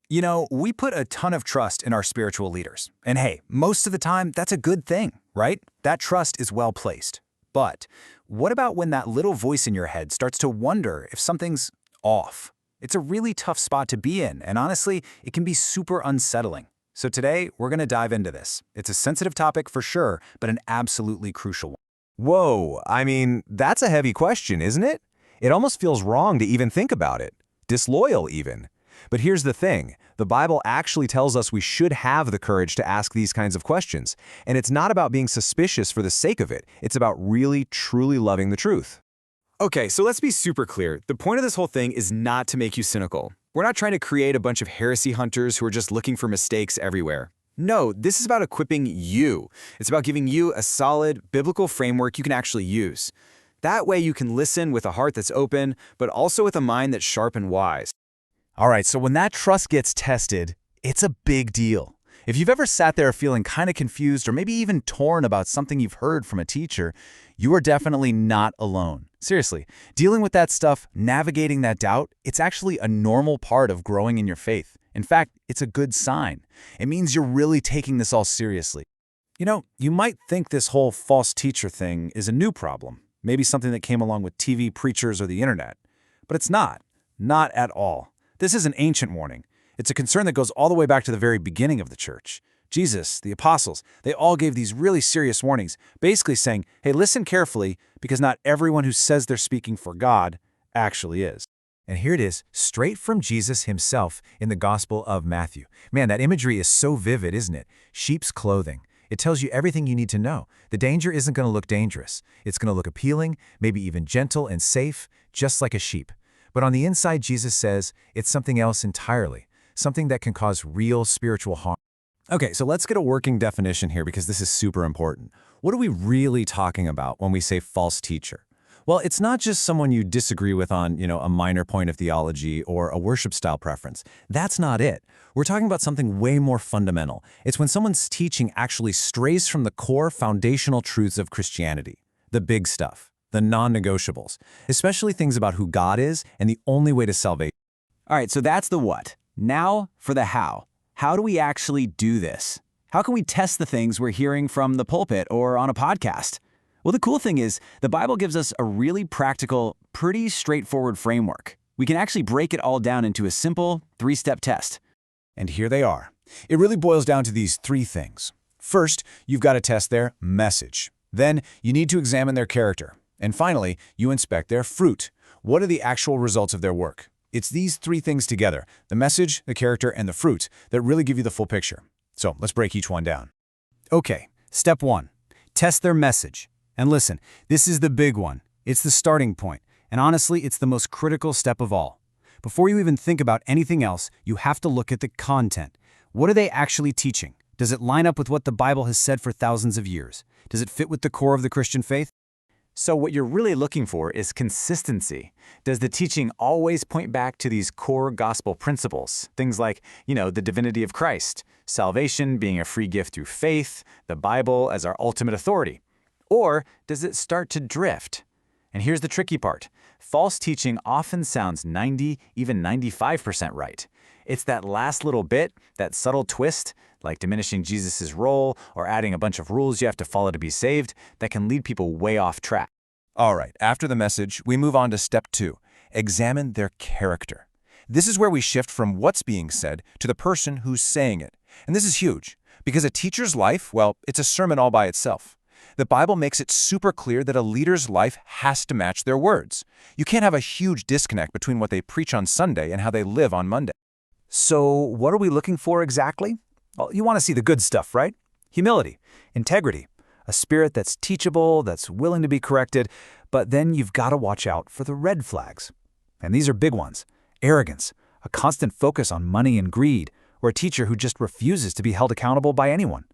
You know, we put a ton of trust in our spiritual leaders. And hey, most of the time, that's a good thing, right? That trust is well placed. But what about when that little voice in your head starts to wonder if something's off? It's a really tough spot to be in, and honestly, it can be super unsettling. So today, we're going to dive into this. It's a sensitive topic for sure, but an absolutely crucial one. Whoa, I mean, that's a heavy question, isn't it? It almost feels wrong to even think about it. Disloyal, even. But here's the thing. The Bible actually tells us we should have the courage to ask these kinds of questions. And it's not about being suspicious for the sake of it. It's about really, truly loving the truth. Okay, so let's be super clear. The point of this whole thing is not to make you cynical. We're not trying to create a bunch of heresy hunters who are just looking for mistakes everywhere. No, this is about equipping you. It's about giving you a solid, biblical framework you can actually use. That way you can listen with a heart that's open, but also with a mind that's sharp and wise. All right, so when that trust gets tested, it's a big deal. If you've ever sat there feeling kind of confused or maybe even torn about something you've heard from a teacher, you are definitely not alone. Seriously, dealing with that stuff, navigating that doubt, it's actually a normal part of growing in your faith. In fact, it's a good sign. It means you're really taking this all seriously. You know, you might think this whole false teacher thing is a new problem, maybe something that came along with TV preachers or the internet. But it's not. Not at all. This is an ancient warning. It's a concern that goes all the way back to the very beginning of the church. Jesus, the apostles, they all gave these really serious warnings, basically saying, hey, listen carefully, because not everyone who says they're speaking for God actually is. And here it is, straight from Jesus himself in the Gospel of Matthew. Man, that imagery is so vivid, isn't it? Sheep's clothing. It tells you everything you need to know. The danger isn't going to look dangerous. It's going to look appealing, maybe even gentle and safe, just like a sheep. But on the inside, Jesus says it's something else entirely, something that can cause real spiritual harm. Okay, so let's get a working definition here because this is super important. What are we really talking about when we say false teacher? Well, it's not just someone you disagree with on, a minor point of theology or a worship style preference. That's not it. We're talking about something way more fundamental. It's when someone's teaching actually strays from the core foundational truths of Christianity, the big stuff. The non-negotiables, especially things about who God is and the only way to salvation. All right, so that's the what. Now for the how. How do we actually do this? How can we test the things we're hearing from the pulpit or on a podcast? Well, the cool thing is the Bible gives us a really practical, pretty straightforward framework. We can actually break it all down into a simple 3-step test. And here they are. It really boils down to these 3 things. First, you've got to test their message. Then, you need to examine their character. And finally, you inspect their fruit. What are the actual results of their work? It's these 3 things together, the message, the character, and the fruit, that really give you the full picture. So let's break each one down. Okay, step 1. Test their message. And listen, this is the big one. It's the starting point. And honestly, it's the most critical step of all. Before you even think about anything else, you have to look at the content. What are they actually teaching? Does it line up with what the Bible has said for thousands of years? Does it fit with the core of the Christian faith? So what you're really looking for is consistency. Does the teaching always point back to these core gospel principles? Things like, the divinity of Christ, salvation being a free gift through faith, the Bible as our ultimate authority. Or does it start to drift? And here's the tricky part. False teaching often sounds 90, even 95% right. It's that last little bit, that subtle twist, like diminishing Jesus' role or adding a bunch of rules you have to follow to be saved, that can lead people way off track. All right, after the message, we move on to step 2. Examine their character. This is where we shift from what's being said to the person who's saying it. And this is huge, because a teacher's life, well, it's a sermon all by itself. The Bible makes it super clear that a leader's life has to match their words. You can't have a huge disconnect between what they preach on Sunday and how they live on Monday. So what are we looking for exactly? Well, you want to see the good stuff, right? Humility, integrity, a spirit that's teachable, that's willing to be corrected, but then you've got to watch out for the red flags. And these are big ones. Arrogance, a constant focus on money and greed, or a teacher who just refuses to be held accountable by anyone.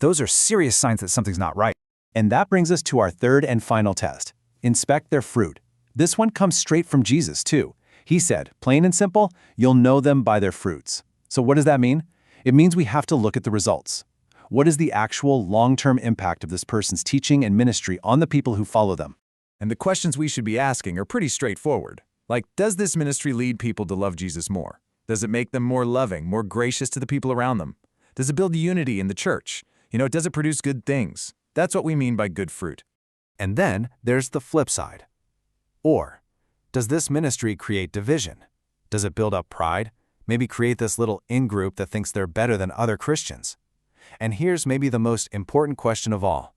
Those are serious signs that something's not right. And that brings us to our third and final test. Inspect their fruit. This one comes straight from Jesus, too. He said, plain and simple, you'll know them by their fruits. So what does that mean? It means we have to look at the results. What is the actual long-term impact of this person's teaching and ministry on the people who follow them? And the questions we should be asking are pretty straightforward. Like, does this ministry lead people to love Jesus more? Does it make them more loving, more gracious to the people around them? Does it build unity in the church? Does it produce good things? That's what we mean by good fruit. And then there's the flip side. Or, does this ministry create division? Does it build up pride? Maybe create this little in-group that thinks they're better than other Christians? And here's maybe the most important question of all.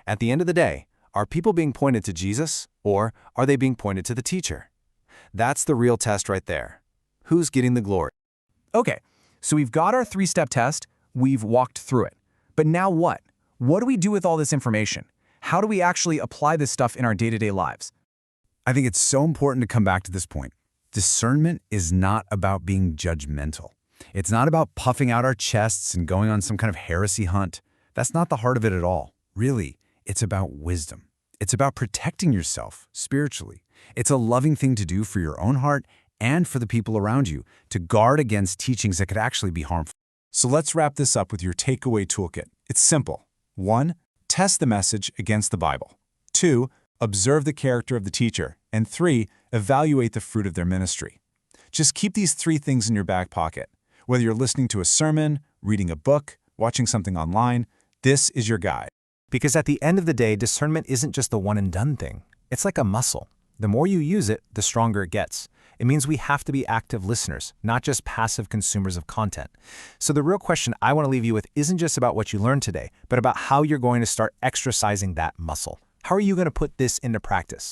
At the end of the day, are people being pointed to Jesus, or are they being pointed to the teacher? That's the real test right there. Who's getting the glory? Okay, so we've got our three-step test, we've walked through it. But now what? What do we do with all this information? How do we actually apply this stuff in our day-to-day lives? I think it's so important to come back to this point. Discernment is not about being judgmental. It's not about puffing out our chests and going on some kind of heresy hunt. That's not the heart of it at all. Really, it's about wisdom. It's about protecting yourself spiritually. It's a loving thing to do for your own heart and for the people around you, to guard against teachings that could actually be harmful. So let's wrap this up with your takeaway toolkit. It's simple. 1. Test the message against the Bible. 2. Observe the character of the teacher. And 3. Evaluate the fruit of their ministry. Just keep these 3 things in your back pocket. Whether you're listening to a sermon, reading a book, watching something online, this is your guide. Because at the end of the day, discernment isn't just the one-and-done thing. It's like a muscle. The more you use it, the stronger it gets. It means we have to be active listeners, not just passive consumers of content. So the real question I want to leave you with isn't just about what you learned today, but about how you're going to start exercising that muscle. How are you going to put this into practice?